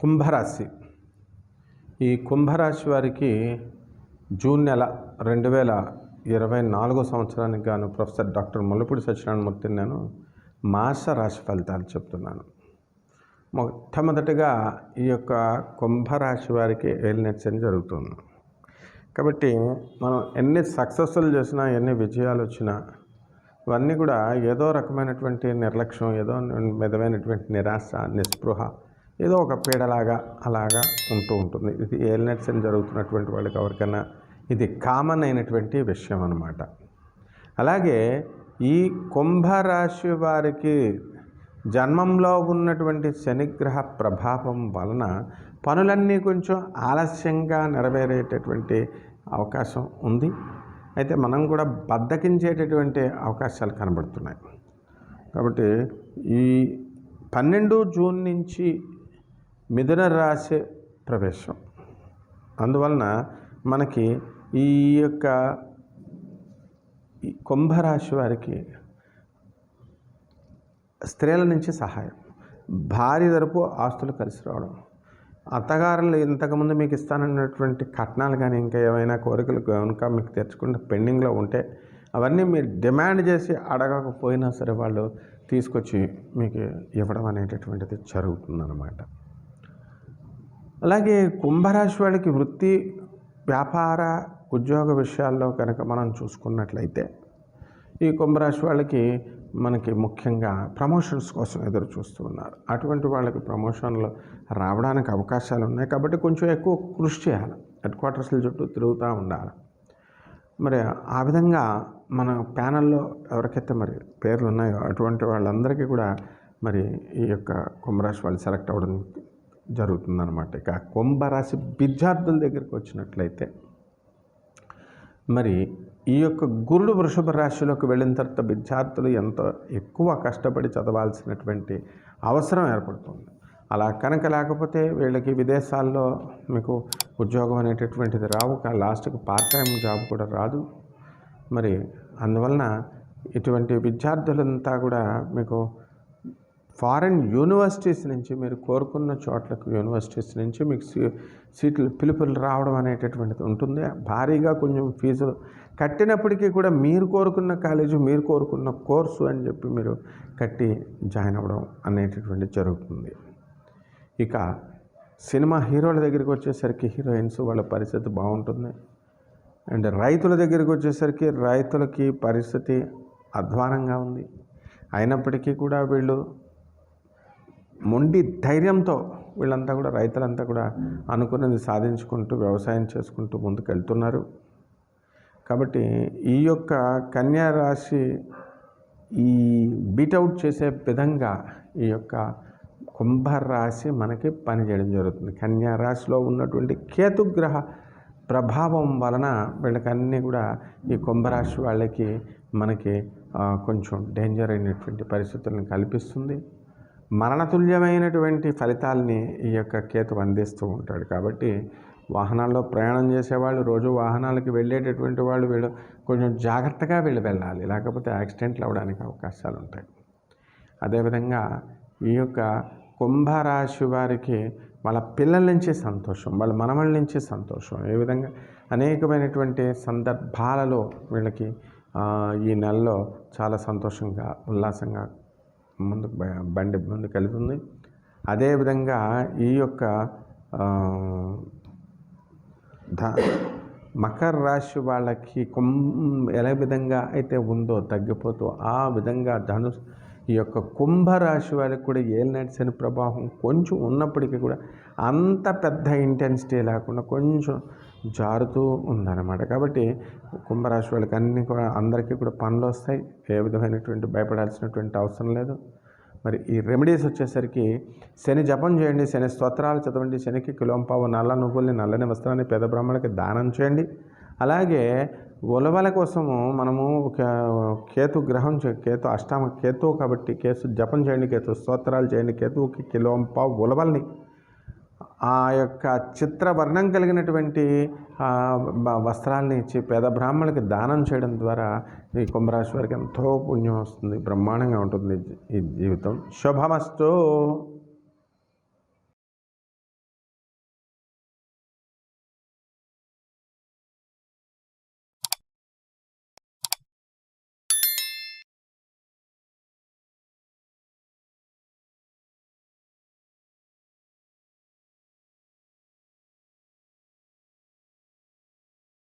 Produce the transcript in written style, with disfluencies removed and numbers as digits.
కుంభరాశి. ఈ కుంభరాశి వారికి జూన్ నెల 2024 సంవత్సరానికి గాను ప్రొఫెసర్ డాక్టర్ ముల్లపూడి సత్యనారాయణమూర్తిని నేను మాస రాశి ఫలితాలు చెప్తున్నాను. మొట్టమొదటిగా ఈ యొక్క కుంభరాశి వారికి ఏలినట్స్ అని జరుగుతుంది. కాబట్టి మనం ఎన్ని సక్సెస్ఫుల్ చేసినా, ఎన్ని విజయాలు వచ్చినా ఇవన్నీ కూడా ఏదో రకమైనటువంటి నిర్లక్ష్యం, ఏదో విధమైనటువంటి నిరాశ, నిస్పృహ, ఏదో ఒక పీడలాగా అలాగా ఉంటూ ఉంటుంది. ఇది ఏలినట్స్ అని జరుగుతున్నటువంటి వాళ్ళకి ఎవరికైనా ఇది కామన్ అయినటువంటి విషయం అన్నమాట. అలాగే ఈ కుంభరాశి వారికి జన్మంలో ఉన్నటువంటి శనిగ్రహ ప్రభావం వలన పనులన్నీ కొంచెం ఆలస్యంగా నెరవేరేటటువంటి అవకాశం ఉంది. అయితే మనం కూడా బద్ధకించేటటువంటి అవకాశాలు కనబడుతున్నాయి. కాబట్టి ఈ 12 జూన్ నుంచి మిథున రాశి ప్రవేశం, అందువలన మనకి ఈ యొక్క కుంభరాశి వారికి స్త్రీల నుంచి సహాయం, భార్య తరపు ఆస్తులు కలిసి రావడం, అత్తగారులు ఇంతకుముందు మీకు ఇస్తానన్నటువంటి కట్నాలు కానీ ఇంకా ఏమైనా కోరికలు కనుక మీకు తెచ్చుకుంటే పెండింగ్లో ఉంటే అవన్నీ మీరు డిమాండ్ చేసి అడగకపోయినా సరే వాళ్ళు తీసుకొచ్చి మీకు ఇవ్వడం అనేటటువంటిది జరుగుతుందన్నమాట. అలాగే కుంభరాశి వాళ్ళకి వృత్తి, వ్యాపార, ఉద్యోగ విషయాల్లో కనుక మనం చూసుకున్నట్లయితే ఈ కుంభరాశి వాళ్ళకి మనకి ముఖ్యంగా ప్రమోషన్స్ కోసం ఎదురు చూస్తూ ఉన్నారు. అటువంటి వాళ్ళకి ప్రమోషన్లు రావడానికి అవకాశాలు ఉన్నాయి. కాబట్టి కొంచెం ఎక్కువ కృషి చేయాలి, హెడ్ క్వార్టర్స్ల చుట్టూ తిరుగుతూ ఉండాలి. మరి ఆ విధంగా మన ప్యానల్లో ఎవరికైతే మరి పేర్లు ఉన్నాయో అటువంటి వాళ్ళందరికీ కూడా మరి ఈ యొక్క కుంభరాశి వాళ్ళు సెలెక్ట్ అవ్వడం జరుగుతుందన్నమాట. ఇక కుంభరాశి విద్యార్థుల దగ్గరికి వచ్చినట్లయితే మరి ఈ యొక్క గురుడు వృషభ రాశిలోకి వెళ్ళిన తర్వాత విద్యార్థులు ఎంతో ఎక్కువ కష్టపడి చదవాల్సినటువంటి అవసరం ఏర్పడుతుంది. అలా కనుక లేకపోతే వీళ్ళకి విదేశాల్లో మీకు ఉద్యోగం అనేటటువంటిది రావు, లాస్ట్కి పార్ట్ టైం జాబ్ కూడా రాదు. మరి అందువలన ఇటువంటి విద్యార్థులంతా కూడా మీకు ఫారిన్ యూనివర్సిటీస్ నుంచి మీరు కోరుకున్న చోట్లకు యూనివర్సిటీస్ నుంచి మీకు సీట్లు పిలుపులు రావడం అనేటటువంటిది ఉంటుంది. భారీగా కొంచెం ఫీజులు కట్టినప్పటికీ కూడా మీరు కోరుకున్న కాలేజీ, మీరు కోరుకున్న కోర్సు అని చెప్పి మీరు కట్టి జాయిన్ అవ్వడం అనేటటువంటిది జరుగుతుంది. ఇక సినిమా హీరోల దగ్గరికి వచ్చేసరికి హీరోయిన్స్ వాళ్ళ పరిస్థితి బాగుంటుంది. అండ్ రైతుల దగ్గరికి వచ్చేసరికి రైతులకి పరిస్థితి అధ్వానంగా ఉంది. అయినప్పటికీ కూడా వీళ్ళు మొండి ధైర్యంతో వీళ్ళంతా కూడా రైతులంతా కూడా అనుకున్నది సాధించుకుంటూ వ్యవసాయం చేసుకుంటూ ముందుకు వెళ్తున్నారు. కాబట్టి ఈ యొక్క కన్యా రాశి ఈ బీటౌట్ చేసే విధంగా ఈ యొక్క కుంభరాశి మనకి పనిచేయడం జరుగుతుంది. కన్యా రాశిలో ఉన్నటువంటి కేతుగ్రహ ప్రభావం వలన వీళ్ళకన్నీ కూడా ఈ కుంభరాశి వాళ్ళకి మనకి కొంచెం డేంజర్ అయినటువంటి పరిస్థితులను కల్పిస్తుంది. మరణతుల్యమైనటువంటి ఫలితాలని ఈ యొక్క కేతు అందిస్తూ ఉంటాడు. కాబట్టి వాహనాల్లో ప్రయాణం చేసేవాళ్ళు, రోజు వాహనాలకి వెళ్ళేటటువంటి వాళ్ళు వీళ్ళు కొంచెం జాగ్రత్తగా వెళ్ళాలి, లేకపోతే యాక్సిడెంట్లు అవ్వడానికి అవకాశాలు ఉంటాయి. అదేవిధంగా ఈ యొక్క కుంభరాశి వారికి వాళ్ళ పిల్లల నుంచి సంతోషం, వాళ్ళ మనవళ్ళ నుంచి సంతోషం, ఏ విధంగా అనేకమైనటువంటి సందర్భాలలో వీళ్ళకి ఈ నెలలో చాలా సంతోషంగా, ఉల్లాసంగా బండి ముందుకు వెళ్తుంది. అదేవిధంగా ఈ యొక్క మకర రాశి వాళ్ళకి ఎలా విధంగా అయితే ఉందో తగ్గిపోతూ ఆ విధంగా ఈ యొక్క కుంభరాశి వాళ్ళకి కూడా ఏలినాటి శని ప్రభావం కొంచెం ఉన్నప్పటికీ కూడా అంత పెద్ద ఇంటెన్సిటీ లేకుండా కొంచెం జారుతూ ఉందన్నమాట. కాబట్టి కుంభరాశి వాళ్ళకి అన్నీ కూడా అందరికీ కూడా పనులు వస్తాయి, ఏ విధమైనటువంటి భయపడాల్సినటువంటి అవసరం లేదు. మరి ఈ రెమెడీస్ వచ్చేసరికి శని జపం చేయండి, శని స్తోత్రాలు చదవండి, శనికి కిలోంపావు నల్ల నువ్వుల్ని, నల్లని వస్త్రాన్ని పేద బ్రాహ్మణులకి దానం చేయండి. అలాగే ఉలవల కోసము మనము కేతు గ్రహం, కేతు అష్టామ కేతు కాబట్టి కేతు జపం చేయండి, కేతు స్తోత్రాలు చేయండి, కేతువుకి కిలోంపావు ఉలవల్ని ఆ యొక్క చిత్రవర్ణం కలిగినటువంటి వస్త్రాలని ఇచ్చి పేద బ్రాహ్మణులకి దానం చేయడం ద్వారా ఈ కుంభరాశి వారికి ఎంతో పుణ్యం వస్తుంది, బ్రహ్మాండంగా ఉంటుంది ఈ జీవితం. శుభమస్తు.